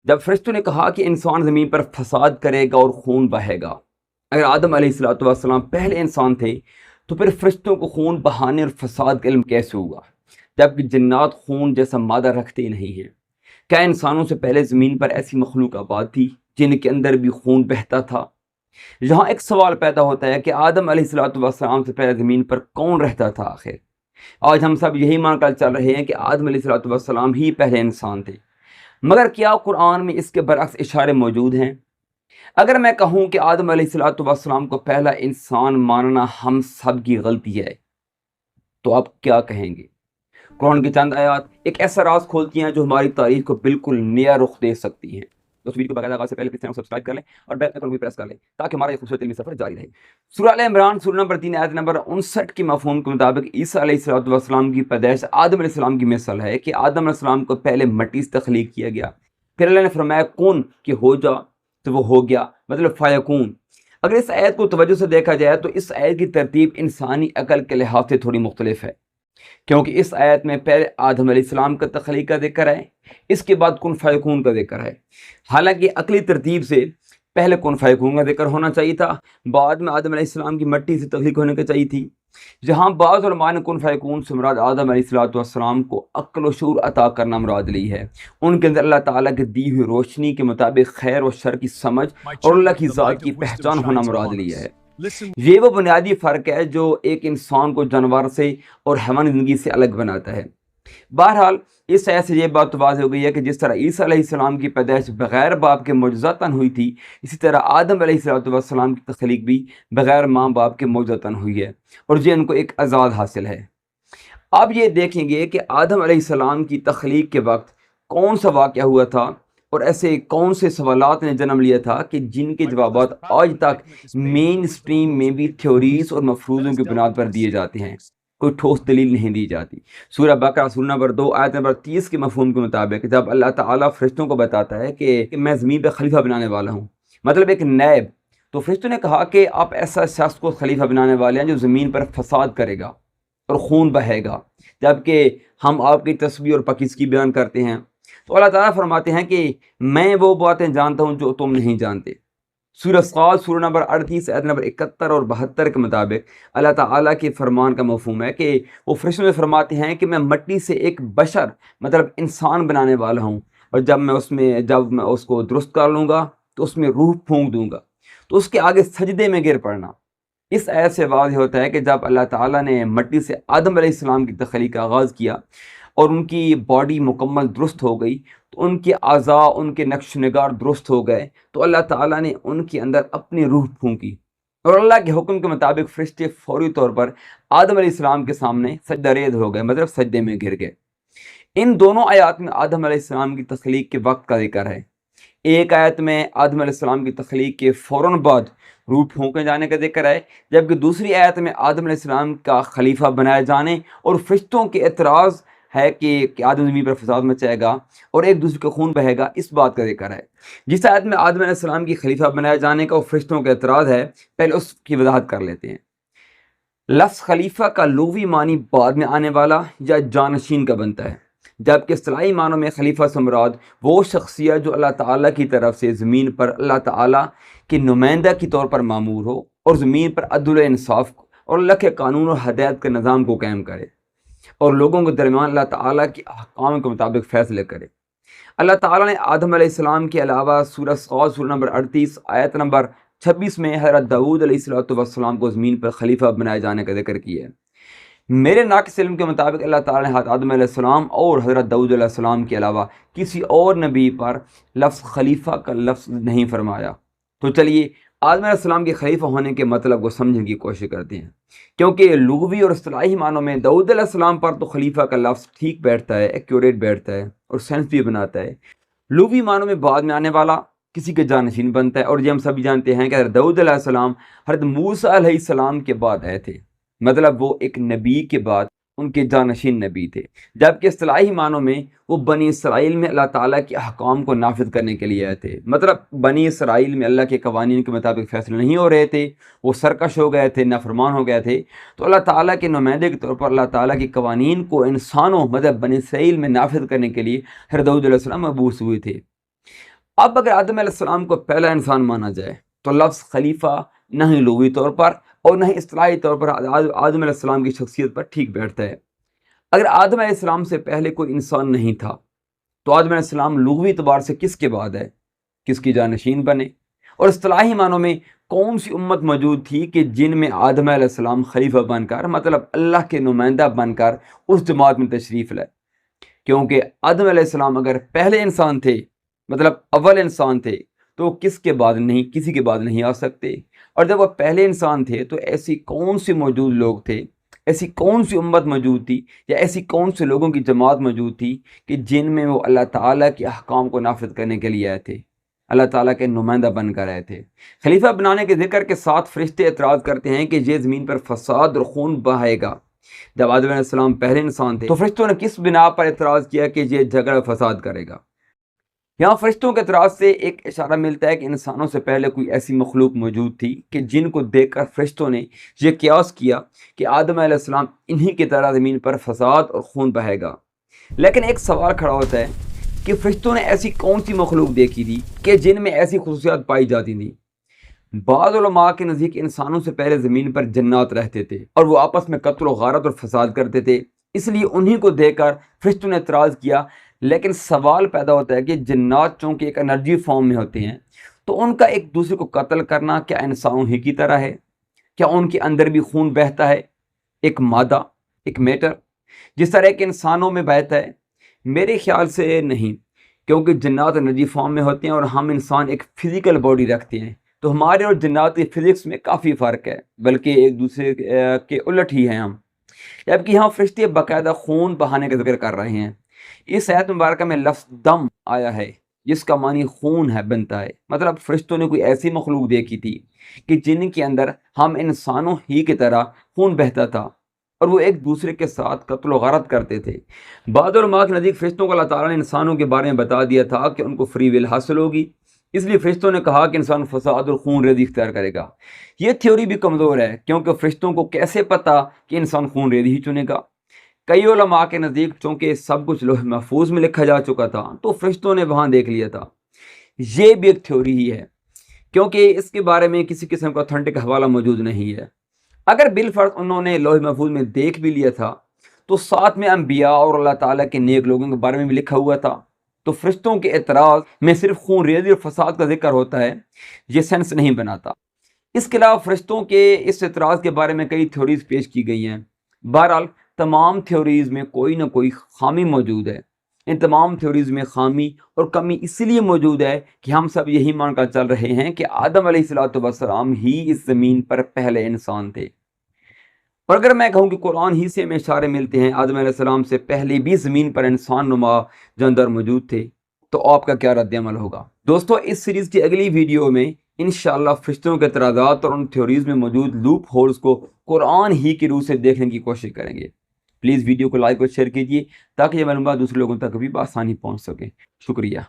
جب فرشتوں نے کہا کہ انسان زمین پر فساد کرے گا اور خون بہے گا، اگر آدم علیہ السلام پہلے انسان تھے تو پھر فرشتوں کو خون بہانے اور فساد کا علم کیسے ہوگا، جبکہ جنات خون جیسا مادہ رکھتے ہی نہیں ہیں؟ کیا انسانوں سے پہلے زمین پر ایسی مخلوق آباد تھی جن کے اندر بھی خون بہتا تھا؟ یہاں ایک سوال پیدا ہوتا ہے کہ آدم علیہ السلام سے پہلے زمین پر کون رہتا تھا آخر؟ آج ہم سب یہی مان کر چل رہے ہیں کہ آدم علیہ السلام ہی پہلے انسان تھے، مگر کیا قرآن میں اس کے برعکس اشارے موجود ہیں؟ اگر میں کہوں کہ آدم علیہ السلام کو پہلا انسان ماننا ہم سب کی غلطی ہے تو آپ کیا کہیں گے؟ قرآن کی چند آیات ایک ایسا راز کھولتی ہیں جو ہماری تاریخ کو بالکل نیا رخ دے سکتی ہیں۔ اس ویڈیو کو باقاعدہ آغاز سے پہلے چینل کو سبسکرائب کر لیں اور بیل آئیکن کو بھی پریس کر لیں تاکہ ہمارا یہ خوبصورت علمی سفر جاری رہے۔ سورہ آل عمران سورہ نمبر 3 آیت نمبر 59 کے مفہوم کے مطابق عیسیٰ علیہ السلام کی پیدائش آدم علیہ السلام کی مثال ہے کہ آدم علیہ السلام کو پہلے مٹی سے تخلیق کیا گیا، پھر اللہ نے فرمایا کون کہ ہو جا تو وہ ہو گیا، مطلب فیکون۔ اگر اس آیت کو توجہ سے دیکھا جائے تو اس آیت کی ترتیب انسانی عقل کے لحاظ سے تھوڑی مختلف ہے، کیونکہ اس آیت میں پہلے آدم علیہ السلام کا تخلیق کا ذکر ہے، اس کے بعد کن فیکون کا ذکر ہے۔ حالانکہ عقلی ترتیب سے پہلے کن فیکون کا ذکر ہونا چاہیے تھا، بعد میں آدم علیہ السلام کی مٹی سے تخلیق ہونے کا چاہیے تھی۔ جہاں بعض علماء نے کن فیکون سے مراد آدم علیہ السلام کو عقل و شعور عطا کرنا مراد لی ہے، ان کے اندر اللہ تعالیٰ کے دی ہوئی روشنی کے مطابق خیر و شر کی سمجھ اور اللہ کی ذات کی پہچان ہونا مراد لیا ہے۔ یہ وہ بنیادی فرق ہے جو ایک انسان کو جانور سے اور حیوانی زندگی سے الگ بناتا ہے۔ بہرحال اس آیت سے یہ بات واضح ہو گئی ہے کہ جس طرح عیسیٰ علیہ السلام کی پیدائش بغیر باپ کے معجزاتاً ہوئی تھی، اسی طرح آدم علیہ السلام کی تخلیق بھی بغیر ماں باپ کے معجزاتاً ہوئی ہے، اور یہ ان کو ایک آزاد حاصل ہے۔ اب یہ دیکھیں گے کہ آدم علیہ السلام کی تخلیق کے وقت کون سا واقعہ ہوا تھا اور ایسے کون سے سوالات نے جنم لیا تھا کہ جن کے جوابات آج تک مین اسٹریم میں بھی تھیوریز اور مفروضوں کی بنیاد پر دیے جاتے ہیں، کوئی ٹھوس دلیل نہیں دی جاتی۔ سورہ بقرہ سورہ نمبر 2 آیت نمبر 30 کے مفہوم کے مطابق جب اللہ تعالیٰ فرشتوں کو بتاتا ہے کہ میں زمین پہ خلیفہ بنانے والا ہوں، مطلب ایک نائب، تو فرشتوں نے کہا کہ آپ ایسا شخص کو خلیفہ بنانے والے ہیں جو زمین پر فساد کرے گا اور خون بہے گا، جبکہ ہم آپ کی تسبیح اور پاکیزگی بیان کرتے ہیں۔ تو اللہ تعالیٰ فرماتے ہیں کہ میں وہ باتیں جانتا ہوں جو تم نہیں جانتے۔ سورہ صاد سورہ نمبر 38 آیت نمبر 71 اور 72 کے مطابق اللہ تعالیٰ کے فرمان کا مفہوم ہے کہ وہ فرشتوں سے فرماتے ہیں کہ میں مٹی سے ایک بشر مطلب انسان بنانے والا ہوں، اور جب میں اس کو درست کر لوں گا تو اس میں روح پھونک دوں گا، تو اس کے آگے سجدے میں گر پڑنا۔ اس آیت سے واضح ہوتا ہے کہ جب اللہ تعالیٰ نے مٹی سے آدم علیہ السلام کی تخلیق کا آغاز کیا اور ان کی باڈی مکمل درست ہو گئی، تو ان کے اعضاء، ان کے نقش و نگار درست ہو گئے، تو اللہ تعالیٰ نے ان کے اندر اپنی روح پھونکی، اور اللہ کے حکم کے مطابق فرشتے فوری طور پر آدم علیہ السلام کے سامنے سجدہ ریز ہو گئے، مطلب سجدے میں گر گئے۔ ان دونوں آیات میں آدم علیہ السلام کی تخلیق کے وقت کا ذکر ہے۔ ایک آیت میں آدم علیہ السلام کی تخلیق کے فوراً بعد روح پھونکے جانے کا ذکر ہے، جبکہ دوسری آیت میں آدم علیہ السلام کا خلیفہ بنائے جانے اور فرشتوں کے اعتراض ہے کہ آدم زمین پر فساد مچائے گا اور ایک دوسرے کا خون بہے گا، اس بات کا ذکر ہے۔ جس آیت میں آدم علیہ السلام کی خلیفہ بنائے جانے کا اور فرشتوں کا اعتراض ہے، پہلے اس کی وضاحت کر لیتے ہیں۔ لفظ خلیفہ کا لغوی معنی بعد میں آنے والا یا جانشین کا بنتا ہے، جبکہ اصطلاحی معنوں میں خلیفہ سے مراد وہ شخصیت جو اللہ تعالیٰ کی طرف سے زمین پر اللہ تعالیٰ کے نمائندہ کے طور پر مامور ہو اور زمین پر عدل و انصاف اور اللہ کے قانون اور ہدایت کے نظام کو قائم کرے اور لوگوں کے درمیان اللہ تعالیٰ کے احکام کے مطابق فیصلے کرے۔ اللہ تعالیٰ نے آدم علیہ السلام کے علاوہ سورہ صاد سورہ نمبر 38 آیت نمبر 26 میں حضرت داؤد علیہ السلام کو زمین پر خلیفہ بنائے جانے کا ذکر کیا ہے۔ میرے ناقص علم کے مطابق اللہ تعالیٰ نے آدم علیہ السلام اور حضرت داؤد علیہ السلام کے علاوہ کسی اور نبی پر لفظ خلیفہ کا لفظ نہیں فرمایا۔ تو چلیے آدم علیہ السلام کے خلیفہ ہونے کے مطلب کو سمجھنے کی کوشش کرتے ہیں، کیونکہ لغوی اور اصطلاحی معنوں میں داؤد علیہ السلام پر تو خلیفہ کا لفظ ٹھیک بیٹھتا ہے، ایکوریٹ بیٹھتا ہے اور سینس بھی بناتا ہے۔ لغوی معنوں میں بعد میں آنے والا کسی کے جانشین بنتا ہے، اور یہ ہم سبھی جانتے ہیں کہ حضرت داؤد علیہ السلام حضرت موسیٰ علیہ السلام کے بعد آئے تھے، مطلب وہ ایک نبی کے بعد ان کے جانشین نبی تھے، جبکہ اصطلاحی معنوں میں وہ بنی اسرائیل میں اللہ تعالیٰ کے احکام کو نافذ کرنے کے لیے آئے تھے، مطلب بنی اسرائیل میں اللہ کے قوانین کے مطابق فیصلے نہیں ہو رہے تھے، وہ سرکش ہو گئے تھے، نافرمان ہو گئے تھے، تو اللہ تعالیٰ کے نمائندے کے طور پر اللہ تعالیٰ کے قوانین کو انسانوں مطلب بنی اسرائیل میں نافذ کرنے کے لیے حضرت داؤد علیہ السلام مبعوث ہوئے تھے۔ اب اگر آدم علیہ السلام کو پہلا انسان مانا جائے تو لفظ خلیفہ نہ ہی لغوی طور پر اور نہ ہی اصطلاحی طور پر آدم علیہ السلام کی شخصیت پر ٹھیک بیٹھتا ہے۔ اگر آدم علیہ السلام سے پہلے کوئی انسان نہیں تھا تو آدم علیہ السلام لغوی اعتبار سے کس کے بعد ہے، کس کی جانشین بنے؟ اور اصطلاحی معنوں میں کون سی امت موجود تھی کہ جن میں آدم علیہ السلام خلیفہ بن کر، مطلب اللہ کے نمائندہ بن کر اس جماعت میں تشریف لائے؟ کیونکہ آدم علیہ السلام اگر پہلے انسان تھے، مطلب اول انسان تھے، تو وہ کس کے بعد نہیں، کسی کے بعد نہیں آ سکتے۔ اور جب وہ پہلے انسان تھے تو ایسی کون سے موجود لوگ تھے، ایسی کون سی امت موجود تھی یا ایسی کون سے لوگوں کی جماعت موجود تھی کہ جن میں وہ اللہ تعالیٰ کے احکام کو نافذ کرنے کے لیے آئے تھے، اللہ تعالیٰ کے نمائندہ بن کر آئے تھے؟ خلیفہ بنانے کے ذکر کے ساتھ فرشتے اعتراض کرتے ہیں کہ یہ زمین پر فساد اور خون بہائے گا۔ جب آدم علیہ السلام پہلے انسان تھے تو فرشتوں نے کس بنا پر اعتراض کیا کہ یہ جھگڑا فساد کرے گا؟ یہاں فرشتوں کے اعتراض سے ایک اشارہ ملتا ہے کہ انسانوں سے پہلے کوئی ایسی مخلوق موجود تھی کہ جن کو دیکھ کر فرشتوں نے یہ قیاس کیا کہ آدم علیہ السلام انہی کی طرح زمین پر فساد اور خون بہے گا۔ لیکن ایک سوال کھڑا ہوتا ہے کہ فرشتوں نے ایسی کون سی مخلوق دیکھی تھی کہ جن میں ایسی خصوصیات پائی جاتی تھیں؟ بعض علماء کے نزدیک انسانوں سے پہلے زمین پر جنات رہتے تھے اور وہ آپس میں قتل و غارت اور فساد کرتے تھے، اس لیے انہی کو دیکھ کر فرشتوں نے اعتراض کیا۔ لیکن سوال پیدا ہوتا ہے کہ جنات چونکہ ایک انرجی فارم میں ہوتے ہیں تو ان کا ایک دوسرے کو قتل کرنا کیا انسانوں ہی کی طرح ہے؟ کیا ان کے اندر بھی خون بہتا ہے، ایک مادہ، ایک میٹر، جس طرح ایک انسانوں میں بہتا ہے؟ میرے خیال سے نہیں، کیونکہ جنات انرجی فارم میں ہوتے ہیں اور ہم انسان ایک فزیکل باڈی رکھتے ہیں، تو ہمارے اور جنات کی فزکس میں کافی فرق ہے، بلکہ ایک دوسرے کے الٹ ہی ہیں ہم۔ جبکہ یہاں فرشتے باقاعدہ خون بہانے کا ذکر کر رہے ہیں۔ اس آیت مبارکہ میں لفظ دم آیا ہے جس کا معنی خون ہے، بنتا ہے، مطلب فرشتوں نے کوئی ایسی مخلوق دیکھی تھی کہ جن کے اندر ہم انسانوں ہی کی طرح خون بہتا تھا اور وہ ایک دوسرے کے ساتھ قتل و غارت کرتے تھے۔ بعض علماء کے نزدیک فرشتوں کو اللہ تعالیٰ نے انسانوں کے بارے میں بتا دیا تھا کہ ان کو فری ول حاصل ہوگی، اس لیے فرشتوں نے کہا کہ انسان فساد اور خون ریزی اختیار کرے گا۔ یہ تھیوری بھی کمزور ہے، کیونکہ فرشتوں کو کیسے پتہ کہ انسان خون ریزی ہی چنے گا؟ کئی علماء کے نزدیک چونکہ سب کچھ لوح محفوظ میں لکھا جا چکا تھا تو فرشتوں نے وہاں دیکھ لیا تھا۔ یہ بھی ایک تھیوری ہی ہے، کیونکہ اس کے بارے میں کسی قسم کا اتھینٹک حوالہ موجود نہیں ہے۔ اگر بالفرض انہوں نے لوح محفوظ میں دیکھ بھی لیا تھا تو ساتھ میں انبیاء اور اللہ تعالیٰ کے نیک لوگوں کے بارے میں بھی لکھا ہوا تھا، تو فرشتوں کے اعتراض میں صرف خون ریزی اور فساد کا ذکر ہوتا ہے، یہ سینس نہیں بناتا۔ اس کے علاوہ فرشتوں کے اس اعتراض کے بارے میں کئی تھیوریز پیش کی گئی ہیں۔ بہرحال تمام تھیوریز میں کوئی نہ کوئی خامی موجود ہے۔ ان تمام تھیوریز میں خامی اور کمی اس لیے موجود ہے کہ ہم سب یہی مان کر چل رہے ہیں کہ آدم علیہ السلام ہی اس زمین پر پہلے انسان تھے۔ اور اگر میں کہوں کہ قرآن ہی سے ہمیں اشارے ملتے ہیں آدم علیہ السلام سے پہلے بھی زمین پر انسان نما جاندار موجود تھے، تو آپ کا کیا رد عمل ہوگا؟ دوستو، اس سیریز کی اگلی ویڈیو میں انشاءاللہ فرشتوں کے اعتراضات اور ان تھیوریز میں موجود لوپ ہولز کو قرآن ہی کی روح سے دیکھنے کی کوشش کریں گے۔ پلیز ویڈیو کو لائک اور شیئر کیجیے تاکہ یہ معلومات دوسرے لوگوں تک بھی بآسانی پہنچ سکے۔ شکریہ۔